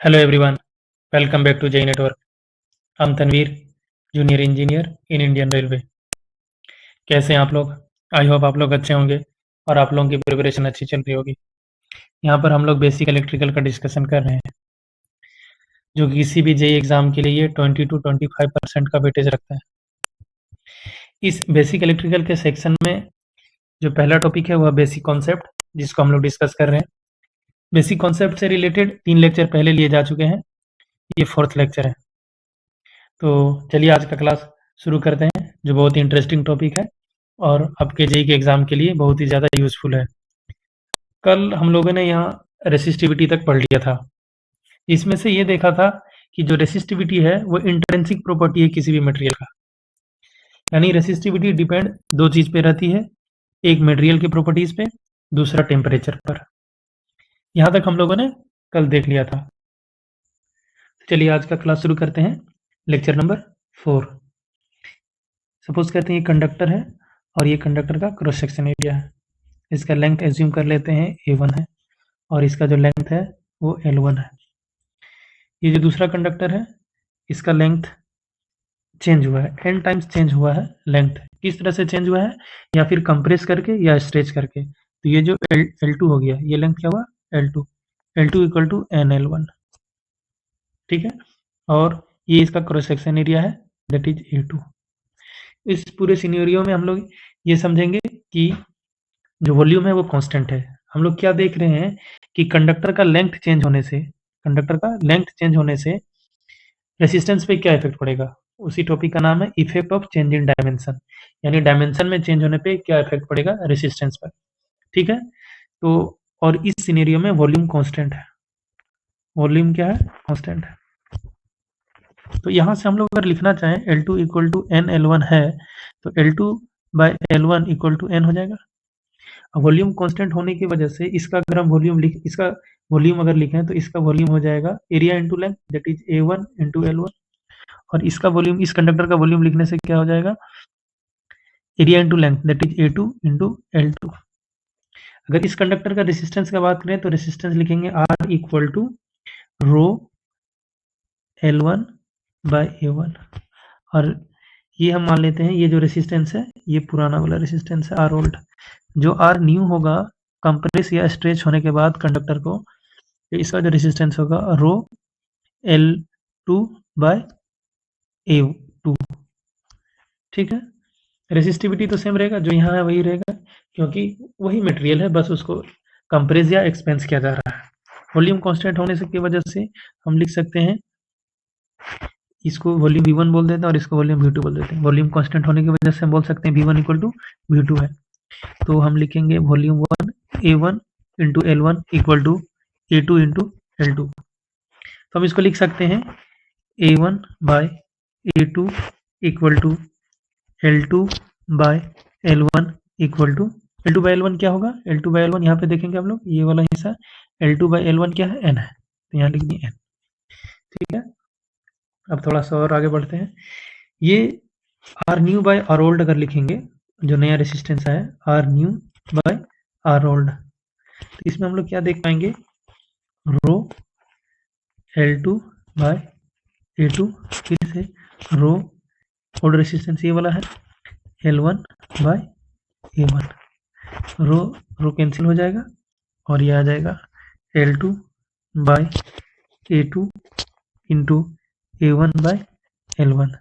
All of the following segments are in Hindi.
Hello everyone, welcome back to J Network. I'm Tanveer, junior engineer in Indian railway. कैसे हैं आप लोग? आई होप आप लोग अच्छे होंगे और आप लोगों की प्रिपरेशन अच्छी चल रही होगी। यहाँ पर हम लोग बेसिक इलेक्ट्रिकल का डिस्कशन कर रहे हैं, जो कि किसी भी जेईई एग्जाम के लिए 20 to 25% का वेटेज रखता है। इस बेसिक इलेक्ट्रिकल के सेक्शन में जो पहला टॉपिक है वह बेसिक कॉन्सेप्ट, जिसको हम लोग डिस्कस कर रहे हैं। बेसिक कॉन्सेप्ट से रिलेटेड 3 लेक्चर पहले लिए जा चुके हैं, ये 4th लेक्चर है। तो चलिए आज का क्लास शुरू करते हैं, जो बहुत ही इंटरेस्टिंग टॉपिक है और आपके जेईई के एग्ज़ाम के लिए बहुत ही ज़्यादा यूज़फुल है। कल हम लोगों ने यहाँ रेसिस्टिविटी तक पढ़ लिया था। इसमें से ये देखा था कि जो रेसिस्टिविटी है वो इंट्रिंसिक प्रॉपर्टी है किसी भी मटेरियल का, यानी रेसिस्टिविटी डिपेंड 2 चीज़ पे रहती है, एक मटेरियल की प्रॉपर्टीज़ पे, दूसरा टेम्परेचर पर। यहाँ तक हम लोगों ने कल देख लिया था। चलिए आज का क्लास शुरू करते हैं, लेक्चर नंबर 4। सपोज करते हैं ये कंडक्टर है और ये कंडक्टर का क्रॉस सेक्शन एरिया है। इसका लेंथ एज्यूम कर लेते हैं A1 है और इसका जो लेंथ है वो L1 है। ये जो दूसरा कंडक्टर है इसका लेंथ चेंज हुआ है, n टाइम्स चेंज हुआ है लेंथ। किस तरह से चेंज हुआ है, या फिर कंप्रेस करके या स्ट्रेच करके। तो ये जो L2 हो गया, ये लेंथ क्या हुआ L2 इक्वल टू NL1, ठीक है। और ये इसका क्रॉस सेक्शन एरिया है, दैट इज A2। इस पूरे सिनेरियो में हम लोग ये समझेंगे कि जो वॉल्यूम है वो कांस्टेंट है। हम लोग क्या देख रहे हैं कि कंडक्टर का लेंथ चेंज होने से रेसिस्टेंस पे क्या इफेक्ट पड़ेगा। उसी टॉपिक का नाम है effect of change in dimension, यानी डायमेंशन में चेंज होने पे क्या इफेक्ट पड़ेगा रेसिस्टेंस पर, ठीक है। तो और इस सिनेरियो में वॉल्यूम कांस्टेंट है, वॉल्यूम क्या है, कांस्टेंट है। तो यहाँ से हम लोग अगर लिखना चाहें L2 इक्वल टू NL1 है, तो L2 by L1 equal to N हो जाएगा। वॉल्यूम कांस्टेंट होने की वजह से इसका अगर हम इसका वॉल्यूम अगर लिखें तो इसका वॉल्यूम हो जाएगा area into length, that is A1 into L1। और इसका वॉल्यूम, इस कंडक्टर का वॉल्यूम लिखने से क्या हो जाएगा, area into length, that is A2 into L2। अगर इस कंडक्टर का रेसिस्टेंस का बात करें तो रेसिस्टेंस लिखेंगे R equal to rho L1 by A1। और ये हम मान लेते हैं ये जो रेसिस्टेंस है ये पुराना वाला रेसिस्टेंस है R ओल्ड। जो R न्यू होगा कंप्रेस या स्ट्रेच होने के बाद कंडक्टर को, तो इसका जो रेसिस्टेंस होगा रो L2 बाय A2, ठीक है। रेसिस्टिविटी तो सेम रहेगा, जो यहाँ है वही रहेगा, क्योंकि वही मटेरियल है, बस उसको कंप्रेस या एक्सपेंस किया जा रहा है। वॉल्यूम कांस्टेंट होने की वजह से हम लिख सकते हैं, इसको वॉल्यूम V1 बोल देते हैं और इसको वॉल्यूम V2 बोल देते हैं। वॉल्यूम कांस्टेंट होने की वजह से हम बोल सकते हैं V1 इक्वल टू V2 है। तो हम लिखेंगे volume 1 A1 into L1 equal to A2 into L2। तो हम इसको लिख सकते हैं A1 by A2 equal to L2 by L1 equal to, L2 by L1 क्या होगा, L2 बाय L1 यहाँ पे देखेंगे हम लोग, ये वाला हिस्सा L2 बाय L1 क्या है, N है, तो यहाँ लिख दिए N, ठीक है। अब थोड़ा सा और आगे बढ़ते हैं। ये R new by R old अगर लिखेंगे, जो नया रेसिस्टेंस है R new by R old, तो इसमें हम लोग क्या देख पाएंगे, रो L2 बाय A2, फिर से रो ओल्ड रेसिस्टेंस ये वाला है L1 by A1, row cancel हो जाएगा और ये आ जाएगा L2 bye A2 into A1 bye L1।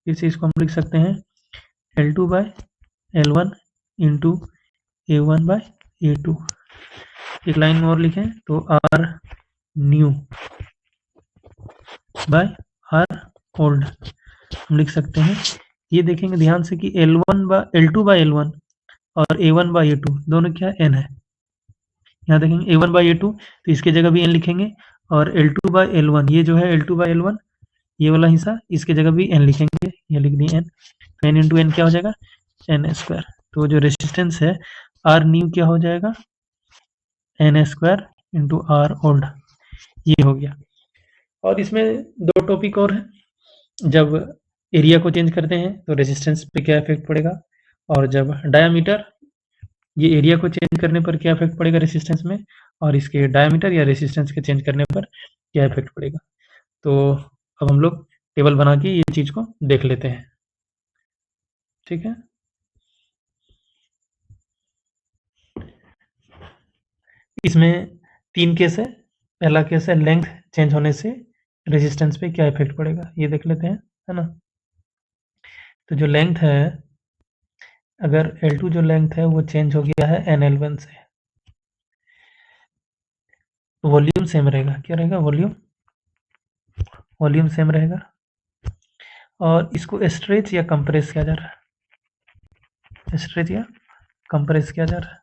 फिर से इसको हम लिख सकते हैं L2 by L1 into A1 by A2। एक लाइन में और लिखें तो R new by R old हम लिख सकते हैं। ये देखेंगे ध्यान से कि L2 बाय L1 और A1 बाय A2 दोनों क्या N है। यहाँ देखेंगे A1 बाय A2, तो इसके जगह भी N लिखेंगे, और L2 बाय L1 ये जो है L2 बाय L1 ये वाला हिस्सा, इसके जगह भी N लिखेंगे, ये लिख दिए N। तो N इंटू N क्या हो जाएगा, N स्क्वायर। तो जो रेसिस्टेंस है R न्यू क्या हो जाएगा, N square into R old, ये हो गया। और इसमें 2 टॉपिक और हैं, जब एरिया को चेंज करते हैं तो रेजिस्टेंस पे क्या इफेक्ट पड़ेगा, और जब डायामीटर, ये एरिया को चेंज करने पर क्या इफेक्ट पड़ेगा रेजिस्टेंस में, और इसके डायामीटर या रेजिस्टेंस के चेंज करने पर क्या इफेक्ट पड़ेगा। तो अब हम लोग टेबल बना के ये चीज़ को देख लेते हैं, ठीक है। इसमें 3 केस है। पहला केस है लेंथ चेंज होने से रेजिस्टेंस पे क्या इफेक्ट पड़ेगा, ये देख लेते हैं, है ना। तो जो लेंथ है, अगर L2 जो लेंथ है वो चेंज हो गया है NL1 से, तो वॉल्यूम सेम रहेगा। क्या रहेगा? वॉल्यूम सेम रहेगा। और इसको स्ट्रेच या कंप्रेस किया जा रहा है, स्ट्रेच या कंप्रेस किया जा रहा है।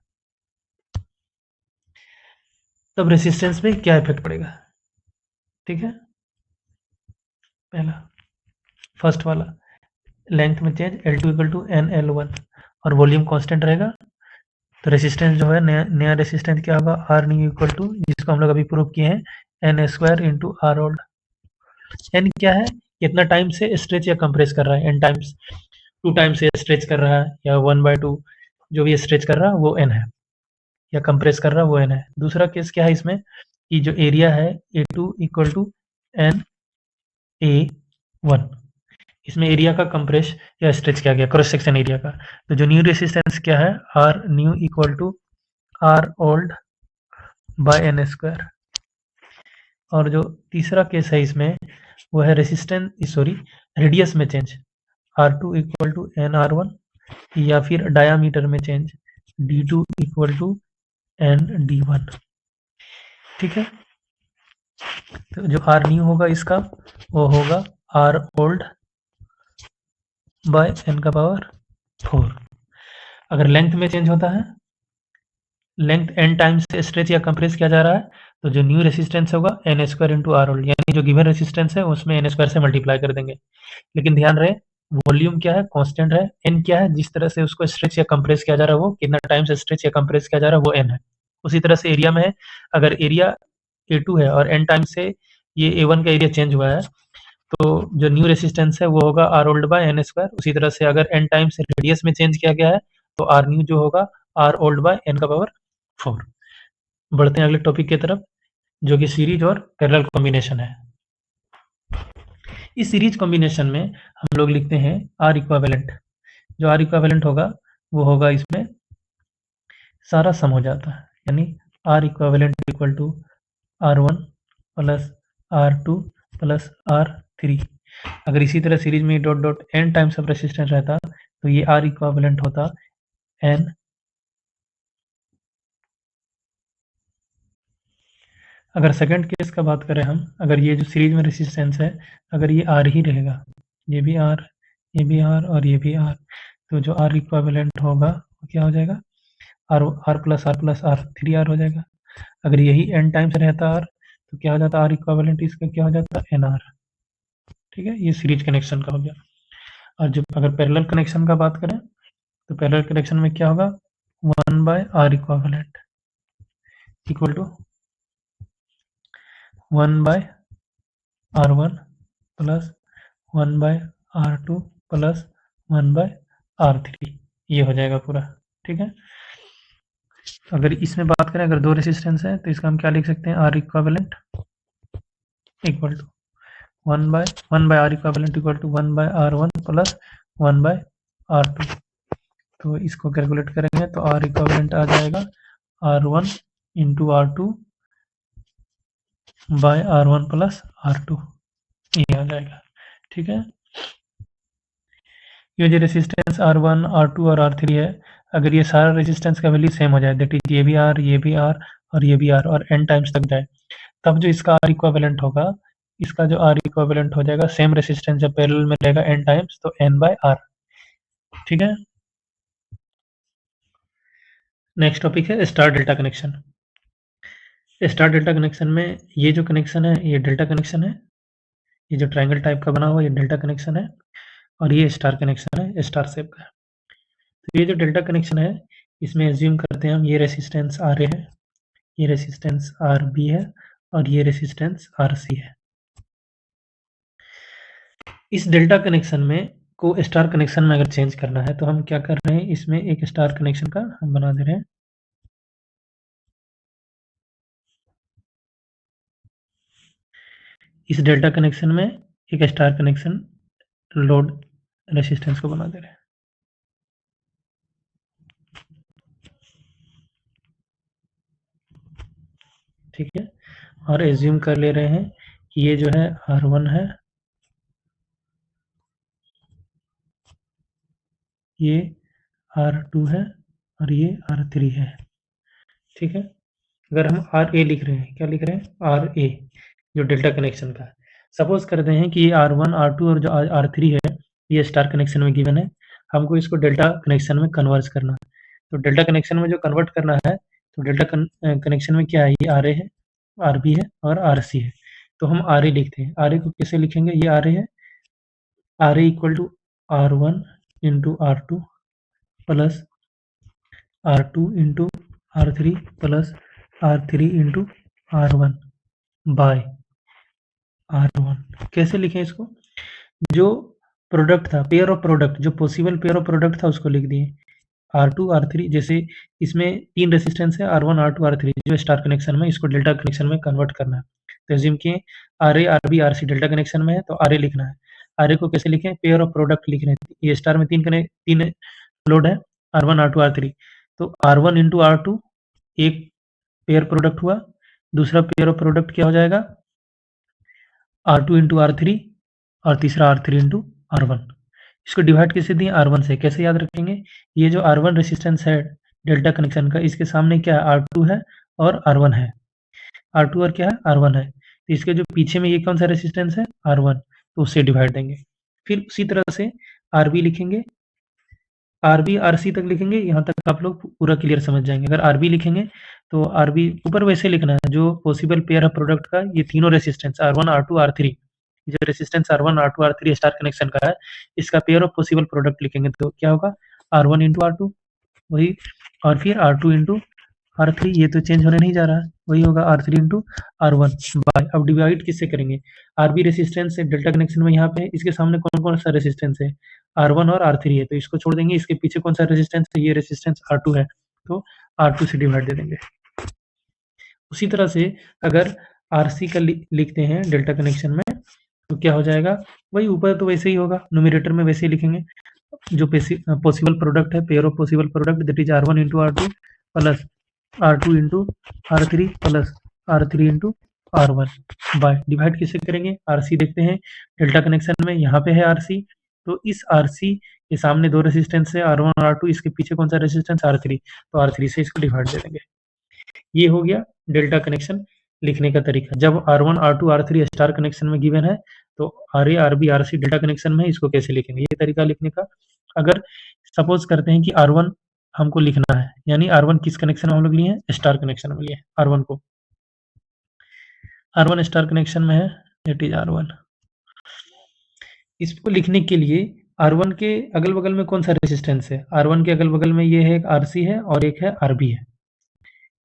तब रेसिस्टेंस पे क्या इफेक्ट पड़ेगा, ठीक है। पहला, फर्स्ट वाला, लेंथ में change L2 equal to NL1 और वॉल्यूम कांस्टेंट रहेगा, तो रेसिस्टेंस जो है नया रेसिस्टेंस क्या होगा, आर न्यू इक्वल टू, जिसको हम लोग अभी प्रूव किए हैं, n square into R old. N क्या है, कितना टाइम से स्ट्रेच या कंप्रेस कर रहा है, एन टाइम्स, 2 टाइम से स्ट्रेच कर रहा है या 1/2 जो भी स्ट्रेच कर रहा है वो एन है, या कंप्रेस कर रहा है वो एन है। दूसरा केस क्या है इसमें, कि जो एरिया है A2 इक्वल टू NA1, इसमें एरिया का कंप्रेस या स्ट्रेच किया गया, क्रॉस सेक्शन एरिया का। तो जो न्यू रेसिस्टेंस क्या है, R new equal to R old by n square. और जो तीसरा केस है इसमें, वो है रेडियस में change, R2 equal to NR1, या फिर डायामीटर में change, D2 equal to ND1, ठीक है। तो जो R न्यू होगा इसका, वो होगा R ओल्ड बाय n का पावर 4। अगर लेंथ में चेंज होता है, लेंथ n टाइम्स से स्ट्रेच या कंप्रेस किया जा रहा है, तो जो न्यू रेसिस्टेंस होगा n square into R old, यानी जो गिवन रेसिस्टेंस है उसमें एन स्क्वायर से मल्टीप्लाई कर देंगे। लेकिन ध्यान रहे, वॉल्यूम क्या है, कांस्टेंट है। एन क्या है, जिस तरह से उसको स्ट्रेच या कंप्रेस किया जा रहा है, वो कितना टाइम से स्ट्रेच या कंप्रेस किया जा रहा है, वो एन है। उसी तरह से एरिया में है, अगर एरिया A2 है और एन टाइम से ये A1 का एरिया चेंज हुआ है, तो जो न्यू रेसिस्टेंस है वो होगा R old by n square. उसी तरह से अगर एन टाइम से रेडियस में चेंज किया गया है, तो आर न्यू जो होगा आर ओल्ड बाय एन का पावर 4। बढ़ते हैं अगले टॉपिक की तरफ, जो कि सीरीज और पैरेलल कॉम्बिनेशन है। इस सीरीज कॉम्बिनेशन में हम लोग लिखते हैं आर इक्विवेलेंट। जो आर इक्विवेलेंट होगा, वो होगा इसमें सारा सम हो जाता है, यानी R equivalent equal to R1 plus R2 plus R3। अगर इसी तरह सीरीज में dot dot n times of resistance रहता, तो ये आर इक्विवेलेंट होता n। अगर सेकंड केस का बात करें हम, अगर ये जो सीरीज में रेसिस्टेंस है, अगर ये आर ही रहेगा, ये भी आर, ये भी आर और ये भी आर, तो जो आर इक्विवेलेंट होगा वो क्या हो जाएगा, आर प्लस आर 3R हो जाएगा। अगर यही n टाइम्स रहता आर, तो क्या हो जाता, आर इक्विवेलेंट इसका क्या हो जाता, NR, ठीक है। ये सीरीज कनेक्शन का हो गया। और जब अगर पैरेलल कनेक्शन का बात करें, तो पैरेलल कनेक्शन में क्या होगा, 1/R equivalent equal to 1/R1 plus 1/R2 plus 1/R3, ये हो जाएगा पूरा, ठीक है। अगर इसमें बात करें, अगर दो रेसिस्टेंस है, तो इसका हम क्या लिख सकते हैं, R equivalent equal to 1/R equivalent equal to 1/R1 plus 1/R2। तो इसको कैलकुलेट करेंगे तो आर इक्विवेलेंट आ जाएगा R1 into R2 bye R1 plus R2, ये आ जाएगा, ठीक है। ये जो रेसिस्टेंस R1, R2 और R3 है, अगर ये सारा रेसिस्टेंस का वैल्यू सेम हो जाए, दैट इज ये भी R, ये भी R और ये भी R, और n टाइम्स तक जाए, तब जो इसका R इक्विवेलेंट होगा, इसका जो R इक्विवेलेंट हो जाएगा, सेम रेसिस्टेंस जब पैरेलल में रहेगा n टाइम्स, तो n/R, ठीक है। नेक्स्ट टॉपिक है star delta connection. Star delta connection में ये जो कनेक्शन है, ये डेल्टा कनेक्शन है, ये जो ट्रायंगल टाइप का बना हुआ ये डेल्टा कनेक्शन है, और ये स्टार कनेक्शन है, स्टार शेप का। तो ये जो डेल्टा कनेक्शन है, इसमें एज्यूम करते हैं हम ये रेसिस्टेंस RA है, ये रेसिस्टेंस RB है, और ये रेसिस्टेंस RC है। इस डेल्टा कनेक्शन में को स्टार कनेक्शन में अगर चेंज करना है, तो हम क्या कर रहे हैं, इसमें एक स्टार कनेक्शन का हम बना दे रहे हैं। इस डेल्टा कनेक्शन में एक स्टार कनेक्शन लोड रेसिस्टेंस को बना दे रहे हैं। ठीक है, और एज्यूम कर ले रहे हैं कि ये जो है R1 है, ये R2 है और ये R3 है। ठीक है, अगर हम RA लिख रहे हैं, क्या लिख रहे हैं, RA जो डेल्टा कनेक्शन का है। सपोज करते हैं कि ये R1 R2 और जो R3 है ये स्टार कनेक्शन में गिवन है, हमको इसको डेल्टा कनेक्शन में कन्वर्ट करना है। तो डेल्टा कनेक्शन में जो कन्वर्ट करना है, तो डेल्टा कनेक्शन में क्या है, ये RA है, RB है और RC है। तो हम RA लिखते हैं। RA को कैसे लिखेंगे, ये RA है, RA equal to R1 into R2 plus R2 into R3 plus R3 into R1 by R1। कैसे लिखें इसको, जो प्रोडक्ट था, पेयर ऑफ प्रोडक्ट, जो पॉसिबल पेयर ऑफ प्रोडक्ट था उसको लिख दिए, R2 R3। जैसे इसमें 3 रेजिस्टेंस है, R1 R2 R3, जो स्टार कनेक्शन में, इसको डेल्टा कनेक्शन में कन्वर्ट करना है। तो एज्यूम किए RA RB RC delta connection में है, तो RA लिखना है। RA को कैसे लिखें, पेयर ऑफ प्रोडक्ट लिख रहे हैं, ये स्टार में 3 लोड है, R1 R2 R3। तो R1 इंटू R2 एक पेयर प्रोडक्ट हुआ, दूसरा पेयर ऑफ प्रोडक्ट क्या हो जाएगा, R2 इंटू R3 और तीसरा R3 इंटू R1। इसको डिवाइड कैसे दिए, R1 से। कैसे याद रखेंगे, ये जो R1 रेसिस्टेंस है डेल्टा कनेक्शन का, इसके सामने क्या है, R2 है और R1 है। R2 और क्या है, R1 है। तो इसके जो पीछे में ये कौन सा रेसिस्टेंस है, R1, तो उससे डिवाइड देंगे। फिर उसी तरह से RB लिखेंगे, RB RC तक लिखेंगे, यहाँ तक आप लोग पूरा क्लियर समझ जाएंगे। अगर RB लिखेंगे तो RB ऊपर वैसे लिखना है, जो पॉसिबल पेयर है प्रोडक्ट का, ये तीनों रेसिस्टेंस R1 R2 R3, जो resistance R1 R2 R3 star connection का है, इसका पेयर ऑफ पॉसिबल प्रोडक्ट लिखेंगे तो क्या होगा, R1 इंटू R2 वही, और फिर R2 इंटू R3, ये तो चेंज होने नहीं जा रहा है, वही होगा R3 इंटू R1 बाय। अब डिवाइड किससे करेंगे, RB रेसिस्टेंस है डेल्टा कनेक्शन में यहाँ पे, इसके सामने कौन कौन सा रेसिस्टेंस है, R1 और R3 है, तो इसको छोड़ देंगे। इसके पीछे कौन सा रेसिस्टेंस है, ये रेसिस्टेंस R2 है, तो R2 से डिवाइड दे देंगे। उसी तरह से अगर RC का लिखते हैं डेल्टा कनेक्शन में, तो क्या हो जाएगा, वही ऊपर तो वैसे ही होगा, न्यूमरेटर में वैसे ही लिखेंगे, जो पॉसिबल प्रोडक्ट है, pair of possible product, that is R1 into R2 plus R2 into R3 plus R3 into R1 by. Divide किससे करेंगे, RC देखते हैं डेल्टा कनेक्शन में, यहाँ पे है RC, तो इस RC के सामने 2 रेसिस्टेंस है, R1 और R2, इसके पीछे कौन सा रेसिस्टेंस, R3, तो R3 से इसको डिवाइड दे देंगे। ये हो गया डेल्टा कनेक्शन लिखने का तरीका। जब R1 R2 R3 star connection में गिवन है, तो RA RB RC delta connection में है, इसको कैसे लिखेंगे, ये तरीका लिखने का। अगर सपोज करते हैं कि R1 हमको लिखना है, यानी R1 किस कनेक्शन में हम लोग लिए हैं, स्टार कनेक्शन में लिए R1 को, R1 स्टार कनेक्शन में है, दैट इज R1। इसको लिखने के लिए R1 के अगल बगल में कौन सा रेसिस्टेंस है, R1 के अगल बगल में ये है, एक RC है और एक है RB है,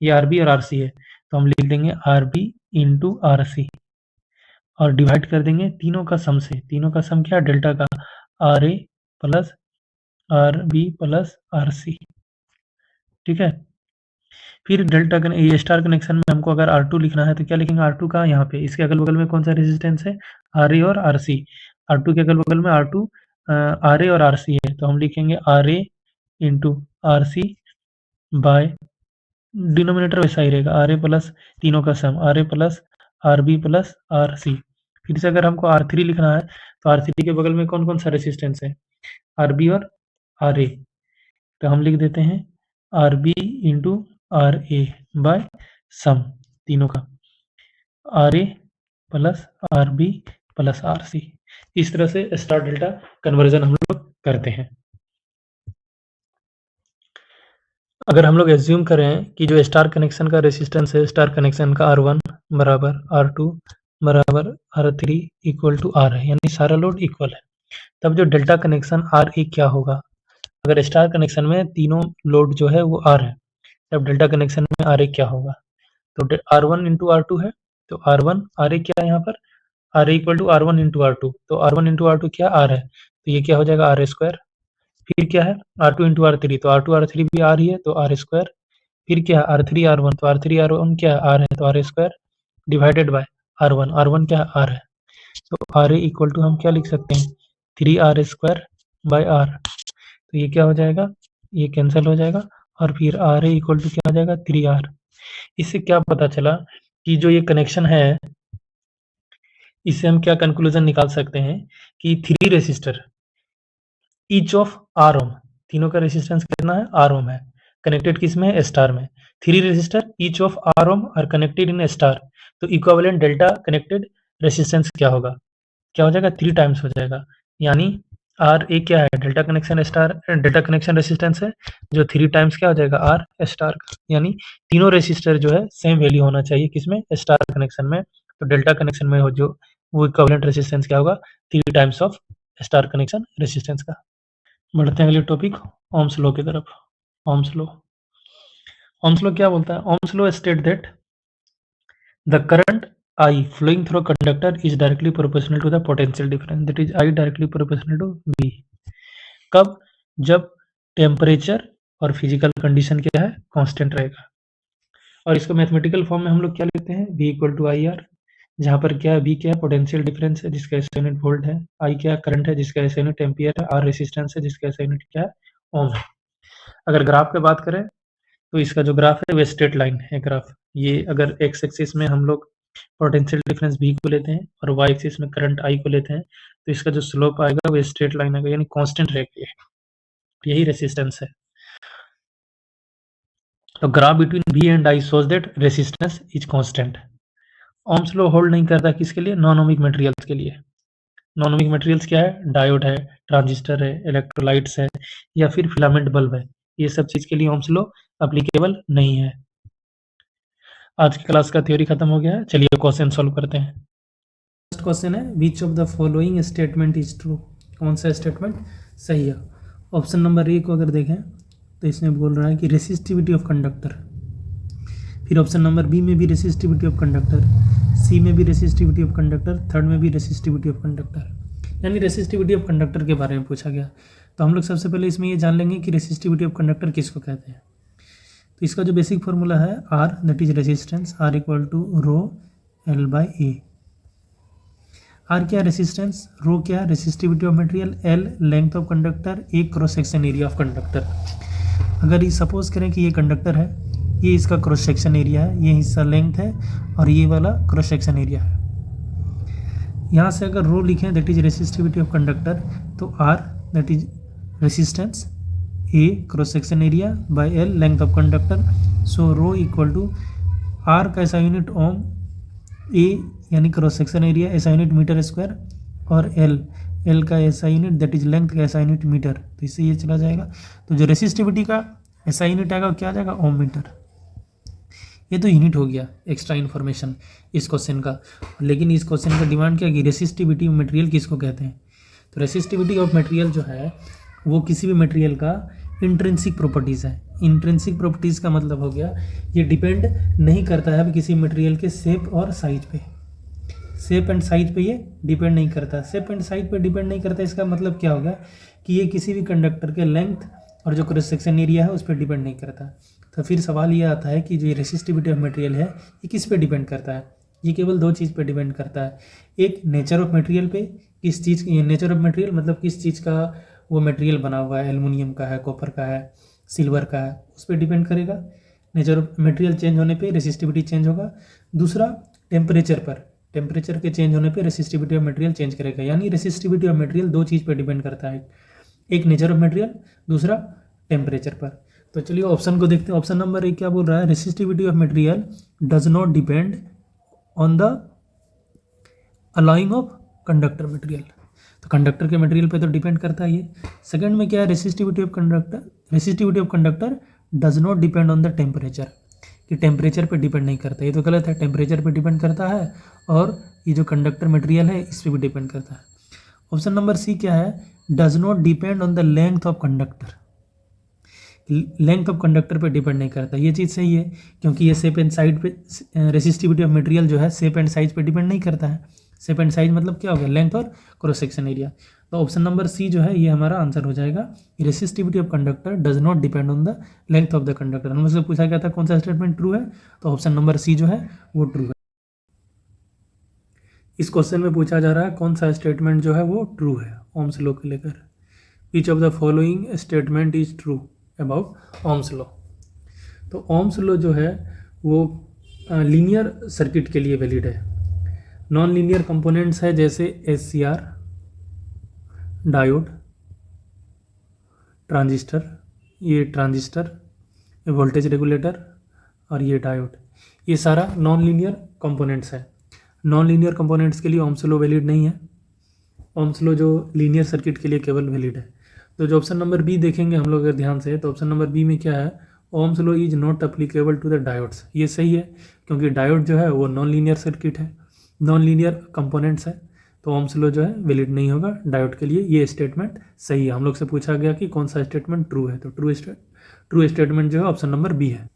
ये RB और RC है, तो हम लिख देंगे RB इंटू RC और डिवाइड कर देंगे तीनों का सम से। तीनों का सम क्या है, डेल्टा का, RA plus RB plus RC। ठीक है, फिर डेल्टा ये स्टार कनेक्शन में हमको अगर R2 लिखना है, तो क्या लिखेंगे, R2 का यहाँ पे, इसके अगल बगल में कौन सा रेजिस्टेंस है, RA और RC। R2 के अगल बगल में R2 RA और RC है, तो हम लिखेंगे RA into RC by, denominator वैसा ही रहेगा, RA प्लस तीनों का sum, RA plus RB plus RC। फिर से अगर हमको R3 लिखना है, तो R3 के बगल में कौन कौन सा रेसिस्टेंस है, RB और RA, तो हम लिख देते हैं RB इंटू RA बाय सम तीनों का, RA plus RB plus RC। इस तरह से स्टार डेल्टा कन्वर्जन हम लोग करते हैं। अगर हम लोग एज्यूम करें कि जो स्टार कनेक्शन का रेसिस्टेंस है, स्टार कनेक्शन का R1 बराबर R2 बराबर R3 इक्वल टू R है, यानी सारा लोड इक्वल है, तब जो डेल्टा कनेक्शन RA क्या होगा, अगर स्टार कनेक्शन में तीनों लोड जो है वो R है, तब डेल्टा कनेक्शन में RA क्या होगा, तो R1 इंटू R2 है, तो R1 RA क्या है यहाँ पर, RA equal to R1 into R2, तो R1 इंटू R2 क्या R है, तो ये क्या हो जाएगा R स्क्वायर। फिर क्या है R2 इंटू R3, तो R2 R3 भी R ही है, तो R स्क्वायर। फिर क्या है R3 R1, तो R3 R1 क्या है R है, तो R square divided by R1, R1 क्या है R है, तो आर ए इक्वल टू हम क्या लिख सकते हैं 3r² तो ये क्या हो जाएगा, ये कैंसिल हो जाएगा और फिर आर ए इक्वल टू क्या हो जाएगा 3r। इससे क्या पता चला कि जो ये कनेक्शन है इससे हम क्या कंक्लूजन निकाल सकते हैं कि 3 रेसिस्टर ईच ऑफ आर ओम, तीनों का रेसिस्टेंस कितना है आर ओम है, कनेक्टेड किस में है स्टार में। 3 resistor each of R ohm R connected in star, तो इक्विवेलेंट डेल्टा कनेक्टेड रेसिस्टेंस क्या होगा, क्या हो जाएगा 3 टाइम्स हो जाएगा। यानी आर ए क्या है delta connection star, delta connection resistance है जो 3 टाइम्स क्या हो जाएगा आर स्टार का। यानी तीनों रेसिस्टर जो है सेम वैल्यू होना चाहिए किसमें स्टार कनेक्शन में, तो डेल्टा कनेक्शन में हो जो वो इक्विवेलेंट रेसिस्टेंस क्या होगा 3 times of star connection resistance का। बढ़ते हैं अगले टॉपिक ओम्स लॉ की तरफ। ओम्स लॉ, ओम्स लॉ क्या बोलता है, ohm's law state that the current I flowing through a conductor is directly proportional to the potential difference, that is I directly proportional to V। कब, जब टेम्परेचर और फिजिकल कंडीशन क्या है कांस्टेंट रहेगा। और इसको मैथमेटिकल फॉर्म में हम लोग क्या लेते हैं V equal to I R, जहाँ पर क्या है V क्या है पोटेंशियल डिफरेंस है जिसका SI यूनिट वोल्ट है, I क्या करंट है जिसका SI यूनिट एम्पियर है, R रेसिस्टेंस है जिसका SI यूनिट क्या है ओम है। अगर ग्राफ पे बात करें तो इसका जो ग्राफ है वो स्ट्रेट लाइन है ग्राफ। ये अगर एक्स एक्सिस में हम लोग पोटेंशियल डिफरेंस V को लेते हैं और वाई एक्सिस में करंट I को लेते हैं तो इसका जो स्लोप आएगा वो स्ट्रेट लाइन आएगा यानी कांस्टेंट रहेगा, यही रेसिस्टेंस है। तो graph between V and I shows that resistance is constant. Ohm's law hold नहीं करता किसके लिए, नॉन ओमिक मटेरियल्स के लिए। नॉन ओमिक मटेरियल्स क्या है, डायोड है, ट्रांजिस्टर है, इलेक्ट्रोलाइट्स है या फिर फिलामेंट बल्ब है, ये सब चीज के लिए ओम्स लॉ एप्लीकेबल नहीं है। आज की क्लास का थ्योरी खत्म हो गया है, चलिए क्वेश्चन सॉल्व करते हैं। फर्स्ट क्वेश्चन है which of the following statement is true, कौन सा स्टेटमेंट सही है। ऑप्शन नंबर ए को अगर देखें तो इसमें बोल रहा है कि रेसिस्टिविटी ऑफ कंडक्टर, फिर ऑप्शन नंबर बी में भी रेसिस्टिविटी ऑफ कंडक्टर, सी में भी रेसिस्टिविटी ऑफ कंडक्टर, थर्ड में भी रेसिस्टिविटी ऑफ कंडक्टर, यानी रेसिस्टिविटी ऑफ कंडक्टर के बारे में पूछा गया। तो हम लोग सबसे पहले इसमें ये जान लेंगे कि रेसिस्टिविटी ऑफ कंडक्टर किसको कहते हैं। तो इसका जो बेसिक फॉर्मूला है R that is resistance, R equal to rho L by A. R क्या रेसिस्टेंस, रो क्या resistivity of material, L length of conductor, A cross section area of conductor. अगर ये सपोज करें कि ये कंडक्टर है, ये इसका क्रॉस सेक्शन एरिया है, ये हिस्सा लेंथ है और ये वाला क्रॉस सेक्शन एरिया है। यहाँ से अगर रो लिखें that is resistivity of conductor, तो R that is resistance, A cross section area by L length of conductor. So rho equal to R का ऐसा यूनिट ओम, ए यानी क्रॉस सेक्शन एरिया ऐसा यूनिट मीटर स्क्वायर और एल का ऐसा यूनिट दैट इज लेंथ का ऐसा यूनिट मीटर, तो इससे ये चला जाएगा। तो जो रेसिस्टिविटी का ऐसा यूनिट आएगा क्या आ जाएगा ओम मीटर। ये तो यूनिट हो गया एक्स्ट्रा इन्फॉर्मेशन इस क्वेश्चन का, लेकिन इस क्वेश्चन का डिमांड क्या कि रेसिस्टिविटी ऑफ मटेरियल किसको कहते हैं। तो रेसिस्टिविटी ऑफ मटेरियल जो है वो किसी भी मटेरियल का इंट्रिंसिक प्रॉपर्टीज़ है। इंट्रिंसिक प्रॉपर्टीज़ का मतलब हो गया ये डिपेंड नहीं करता है किसी मटेरियल के शेप और साइज पे, शेप एंड साइज पे ये डिपेंड नहीं करता। शेप एंड साइज पे डिपेंड नहीं करता, इसका मतलब क्या होगा कि ये किसी भी कंडक्टर के लेंथ और जो क्रॉस सेक्शन एरिया है उस पर डिपेंड नहीं करता। तो फिर सवाल ये आता है कि जो रेसिस्टिविटी ऑफ मटेरियल है ये किस पे डिपेंड करता है। ये केवल दो चीज़ पे डिपेंड करता है, एक नेचर ऑफ मटेरियल पे, किस चीज़ नेचर ऑफ मटेरियल मतलब किस चीज़ का वो मटेरियल बना हुआ है, एल्युमिनियम का है, कॉपर का है, सिल्वर का है, उस पर डिपेंड करेगा। नेचर ऑफ मटेरियल चेंज होने पे रेसिस्टिविटी चेंज होगा। दूसरा टेम्परेचर पर, टेम्परेचर के चेंज होने पे रेसिस्टिविटी ऑफ मटेरियल चेंज करेगा। यानी रेसिस्टिविटी ऑफ मटेरियल दो चीज़ पर डिपेंड करता है, एक नेचर ऑफ मटेरियल, दूसरा टेम्परेचर पर। तो चलिए ऑप्शन को देखते हैं। ऑप्शन नंबर एक क्या बोल रहा है, resistivity of material does not depend on the aligning of conductor material, तो कंडक्टर के मटेरियल पे तो डिपेंड करता है ये। सेकंड में क्या है, resistivity of conductor, resistivity of conductor does not depend on the temperature, कि टेम्परेचर पे डिपेंड नहीं करता, ये तो गलत है, टेम्परेचर पे डिपेंड करता है और ये जो कंडक्टर मटेरियल है इस पर भी डिपेंड करता है। ऑप्शन नंबर सी क्या है, does not depend on the length of conductor, length of conductor पे डिपेंड नहीं करता, ये चीज़ सही है क्योंकि ये शेप एंड साइज पे, रेसिस्टिविटी ऑफ मटेरियल जो है शेप एंड साइज पे डिपेंड नहीं करता है। शेप एंड साइज मतलब क्या हो गया, लेंथ और क्रॉस सेक्शन एरिया। तो ऑप्शन नंबर सी जो है ये हमारा आंसर हो जाएगा, resistivity of conductor does not depend on the length of the conductor. हमसे पूछा गया था कौन सा स्टेटमेंट ट्रू है, तो ऑप्शन नंबर सी जो है वो ट्रू है। इस क्वेश्चन में पूछा जा रहा है कौन सा स्टेटमेंट जो है वो ट्रू है ओम्स लॉ को लेकर। विच of the following statement is true about Ohm's law. तो ओम्स लॉ जो है वो लीनियर सर्किट के लिए वैलिड है। नॉन लीनियर कंपोनेंट्स है जैसे एससीआर, डायोड, ट्रांजिस्टर, ये वोल्टेज रेगुलेटर और ये डायोड, ये सारा नॉन लीनियर कंपोनेंट्स है। नॉन लीनियर कंपोनेंट्स के लिए ओम्स लॉ वैलिड नहीं है। ओम्स लॉ जो लीनियर सर्किट के लिए केवल वैलिड है। तो जो ऑप्शन नंबर बी देखेंगे हम लोग अगर ध्यान से, तो ऑप्शन नंबर बी में क्या है, ohm's law is not applicable to the diodes. ये सही है क्योंकि डायोड जो है वो नॉन लीनियर सर्किट है, नॉन लीनियर कंपोनेंट्स है, तो ओम्स लॉ जो है वैलिड नहीं होगा डायोड के लिए। ये स्टेटमेंट सही है। हम लोग से पूछा गया कि कौन सा स्टेटमेंट ट्रू है, तो ट्रू स्टेटमेंट जो है ऑप्शन नंबर बी है।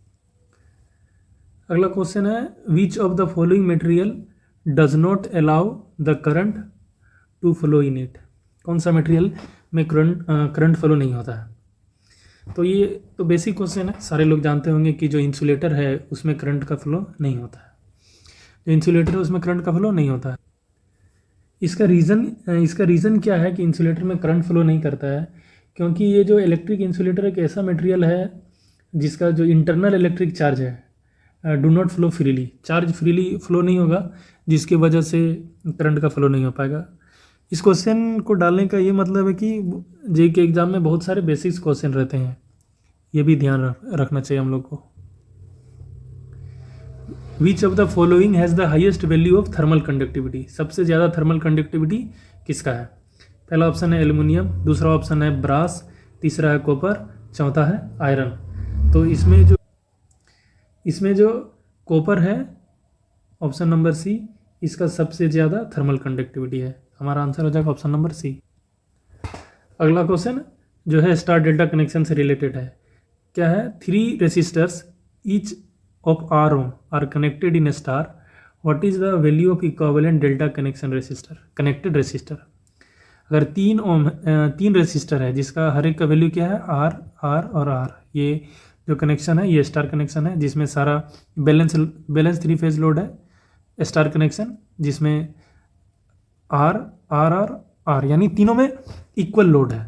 अगला क्वेश्चन है which of the following material does not allow the current to flow in it. कौन सा मटेरियल में करंट फ्लो नहीं होता है। तो ये तो बेसिक क्वेश्चन है, सारे लोग जानते होंगे कि जो इंसुलेटर है उसमें करंट का फ्लो नहीं होता है। जो इंसुलेटर है उसमें करंट का फ्लो नहीं होता है। इसका रीज़न क्या है कि इंसुलेटर में करंट फ्लो नहीं करता है, क्योंकि ये जो इलेक्ट्रिक इंसुलेटर एक ऐसा मटेरियल है जिसका जो इंटरनल इलेक्ट्रिक चार्ज है do not flow freely, charge freely flow नहीं होगा, जिसकी वजह से करंट का फ्लो नहीं हो पाएगा। इस क्वेश्चन को डालने का ये मतलब है कि जे के एग्ज़ाम में बहुत सारे बेसिक्स क्वेश्चन रहते हैं, ये भी ध्यान रखना चाहिए हम लोग को। विच of the following has the highest value of thermal conductivity. सबसे ज़्यादा थर्मल कंडक्टिविटी किसका है। पहला ऑप्शन है एल्युमिनियम, दूसरा ऑप्शन है ब्रास, तीसरा है कॉपर, चौथा है आयरन। तो इसमें जो कॉपर है ऑप्शन नंबर सी, इसका सबसे ज़्यादा थर्मल कंडक्टिविटी है। हमारा आंसर हो जाएगा ऑप्शन नंबर सी। अगला क्वेश्चन जो है स्टार डेल्टा कनेक्शन से रिलेटेड है। क्या है, 3 resistors each of R ohm are connected in a star. What is the value of equivalent delta connection resistor? Connected resistor. अगर 3 रेसिस्टर है जिसका हर एक का वैल्यू क्या है, R और R, ये जो कनेक्शन है ये स्टार कनेक्शन है जिसमें सारा बैलेंस 3 फेज लोड है। स्टार कनेक्शन जिसमें R और R यानी तीनों में इक्वल लोड है।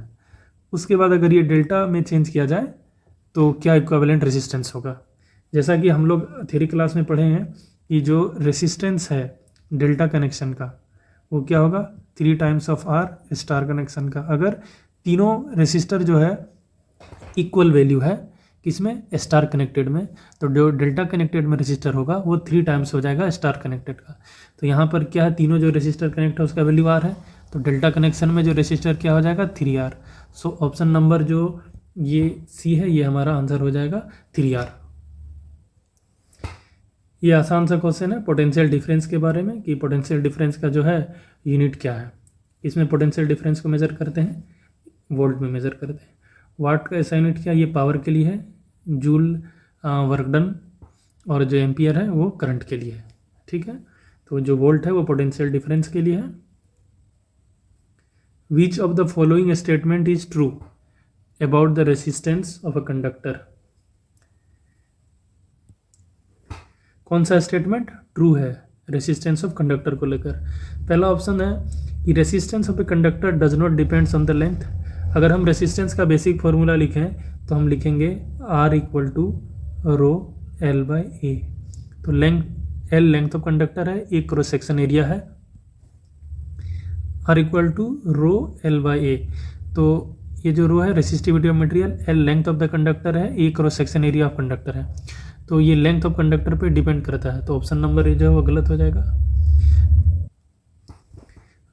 उसके बाद अगर ये डेल्टा में चेंज किया जाए तो क्या इक्विवेलेंट रेजिस्टेंस होगा। जैसा कि हम लोग थ्योरी क्लास में पढ़े हैं कि जो रेसिस्टेंस है डेल्टा कनेक्शन का वो क्या होगा, 3 times of R star connection का। अगर तीनों रेसिस्टर जो है इक्वल वैल्यू है किसमें, स्टार कनेक्टेड में, तो जो डेल्टा कनेक्टेड में रेसिस्टर होगा वो 3 टाइम्स हो जाएगा स्टार कनेक्टेड का। तो यहाँ पर क्या है, तीनों जो रेसिस्टर कनेक्ट है उसका वैल्यू R है, तो डेल्टा कनेक्शन में जो रेसिस्टर क्या हो जाएगा 3R। सो ऑप्शन नंबर जो ये सी है ये हमारा आंसर हो जाएगा 3R। ये आसान सा क्वेश्चन है पोटेंशियल डिफरेंस के बारे में कि पोटेंशियल डिफरेंस का जो है यूनिट क्या है। इसमें पोटेंशियल डिफरेंस को मेज़र करते हैं, वोल्ट में मेज़र करते हैं। वाट का ऐसा यूनिट क्या, ये पावर के लिए है, जूल वर्क डन, और जो एम्पियर है वो करंट के लिए है। ठीक है, तो जो वोल्ट है वो पोटेंशियल डिफरेंस के लिए है। Which of the following statement is true about the resistance of a conductor. कौन सा स्टेटमेंट ट्रू है रेसिस्टेंस ऑफ कंडक्टर को लेकर। पहला ऑप्शन है कि resistance of a conductor does not depends on the length. अगर हम रेसिस्टेंस का बेसिक फॉर्मूला लिखें तो हम लिखेंगे R = ρ/L/A। तो L लेंथ ऑफ कंडक्टर है, A क्रॉस सेक्शन एरिया है, R = ρ/L/A। तो ये जो रो है resistivity of material, L length of the conductor है, A cross section area of conductor है, तो ये लेंथ ऑफ कंडक्टर पे डिपेंड करता है। तो ऑप्शन नंबर जो है वो गलत हो जाएगा।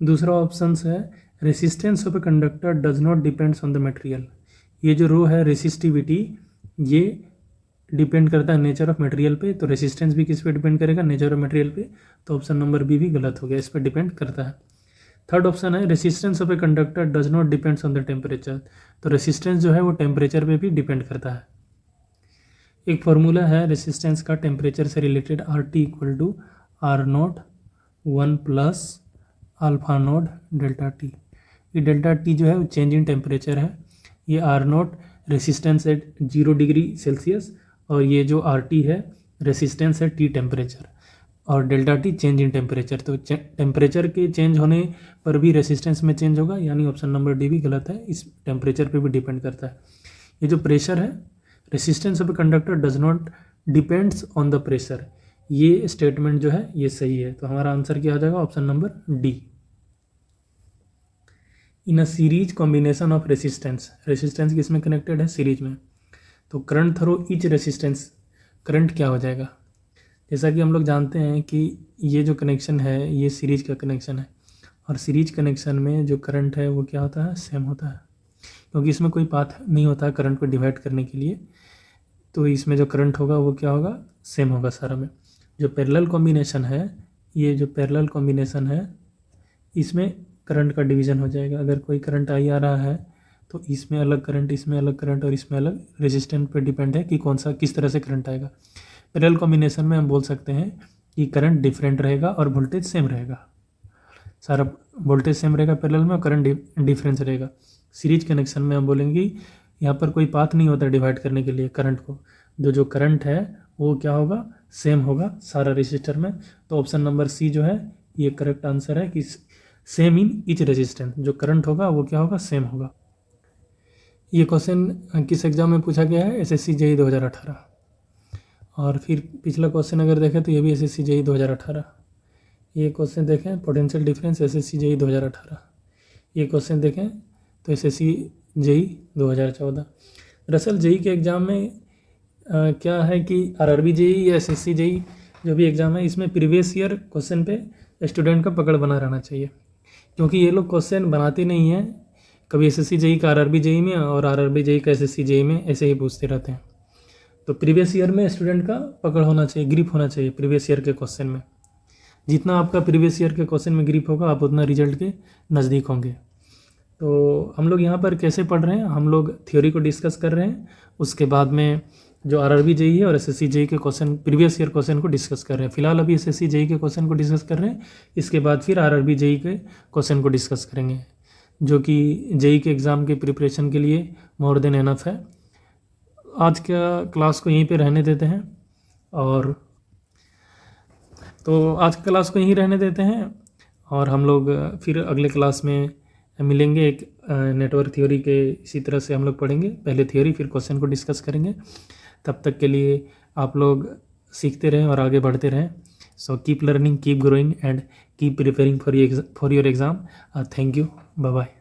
दूसरा ऑप्शन है resistance of a conductor does not depends on the material. ये जो रो है रेसिस्टिविटी ये डिपेंड करता है नेचर ऑफ मटेरियल पे, तो रेसिस्टेंस भी किस पे डिपेंड करेगा, नेचर ऑफ मटेरियल पे। तो ऑप्शन नंबर बी भी गलत हो गया, इस पर डिपेंड करता है। थर्ड ऑप्शन है resistance of a conductor does not depends on the temperature. तो रेसिस्टेंस जो है वो टेम्परेचर पे भी डिपेंड करता है। एक फार्मूला है रेसिस्टेंस का टेम्परेचर से रिलेटेड, RT = R0 1 + α0 ΔT। ये डेल्टा टी जो है वो चेंज इन टेम्परेचर है, ये R0 resistance at 0 degree Celsius, और ये जो RT है रेसिस्टेंस है T टेम्परेचर। और delta T change in temperature. तो टेम्परेचर के चेंज होने पर भी रेसिस्टेंस में चेंज होगा, यानी ऑप्शन नंबर डी भी गलत है, इस टेम्परेचर पे भी डिपेंड करता है। ये जो प्रेशर है, resistance of a conductor does not depends on the pressure, ये स्टेटमेंट जो है ये सही है। तो हमारा आंसर क्या आ जाएगा, option number D. In a series combination of resistance, resistance किस में कनेक्टेड है, सीरीज में, तो current through each resistance, current क्या हो जाएगा। जैसा कि हम लोग जानते हैं कि ये जो कनेक्शन है ये सीरीज का कनेक्शन है, और सीरीज कनेक्शन में जो करंट है वो क्या होता है, सेम होता है, क्योंकि इसमें कोई पाथ नहीं होता है करंट को डिवाइड करने के लिए। तो इसमें जो करंट होगा वो क्या होगा, सेम होगा सारा में। जो पैरेलल कॉम्बिनेशन है, ये जो पैरेलल कॉम्बिनेशन है इसमें करंट का डिवीज़न हो जाएगा। अगर कोई करंट आई आ रहा है तो इसमें अलग करंट, इसमें अलग करंट और इसमें अलग, रेजिस्टेंस पर डिपेंड है कि कौन सा किस तरह से करंट आएगा। पैरेलल कॉम्बिनेशन में हम बोल सकते हैं कि करंट डिफरेंट रहेगा और वोल्टेज सेम रहेगा, सारा वोल्टेज सेम रहेगा पैरेलल में और करंट डिफरेंस रहेगा। सीरीज कनेक्शन में हम बोलेंगे यहाँ पर कोई पाथ नहीं होता डिवाइड करने के लिए करंट को, जो करंट है वो क्या होगा, सेम होगा सारा रेजिस्टर में। तो ऑप्शन नंबर सी जो है ये करेक्ट आंसर है कि सेम इन ईच रेजिस्टेंस, जो करंट होगा वो क्या होगा, सेम होगा। ये क्वेश्चन किस एग्जाम में पूछा गया है, एसएससी जेईई 2018। और फिर पिछला क्वेश्चन अगर देखें तो ये भी एसएससी जेईई 2018। ये क्वेश्चन देखें पोटेंशियल डिफरेंस एसएससी जेईई 2018। ये क्वेश्चन देखें तो एसएससी जेईई 2014। दरअसल जेईई के एग्ज़ाम में क्या है कि आरआरबी जेईई या एसएससी जेईई जो भी एग्ज़ाम है इसमें प्रीवियस ईयर क्वेश्चन पे स्टूडेंट का पकड़ बना रहना चाहिए, क्योंकि ये लोग क्वेश्चन बनाते नहीं हैं, कभी एसएससी जेईई का आरआरबी जेईई में और आरआरबी जेईई का एसएससी जेईई में ऐसे ही पूछते रहते हैं। तो प्रीवियस ईयर में स्टूडेंट का पकड़ होना चाहिए, ग्रिप होना चाहिए प्रीवियस ईयर के क्वेश्चन में। जितना आपका प्रीवियस ईयर के क्वेश्चन में ग्रिप होगा आप उतना रिजल्ट के नज़दीक होंगे। तो हम लोग यहाँ पर कैसे पढ़ रहे हैं, हम लोग थ्योरी को डिस्कस कर रहे हैं, उसके बाद में जो आरआरबी जेईई है और एसएससी जेईई के क्वेश्चन प्रीवियस ईयर क्वेश्चन को डिस्कस कर रहे हैं। फिलहाल अभी एसएससी जेईई के क्वेश्चन को डिस्कस कर रहे हैं, इसके बाद फिर आरआरबी जेईई के क्वेश्चन को डिस्कस करेंगे, जो कि जेईई के एग्ज़ाम के प्रिपरेशन के लिए मोर देन एनफ है। आज का क्लास को यहीं पे रहने देते हैं, और तो आज क्लास को यहीं रहने देते हैं, और हम लोग फिर अगले क्लास में मिलेंगे। एक नेटवर्क थ्योरी के इसी तरह से हम लोग पढ़ेंगे, पहले थ्योरी फिर क्वेश्चन को डिस्कस करेंगे। तब तक के लिए आप लोग सीखते रहें और आगे बढ़ते रहें। So keep learning, keep growing and keep preparing for your exam. Thank you, bye bye.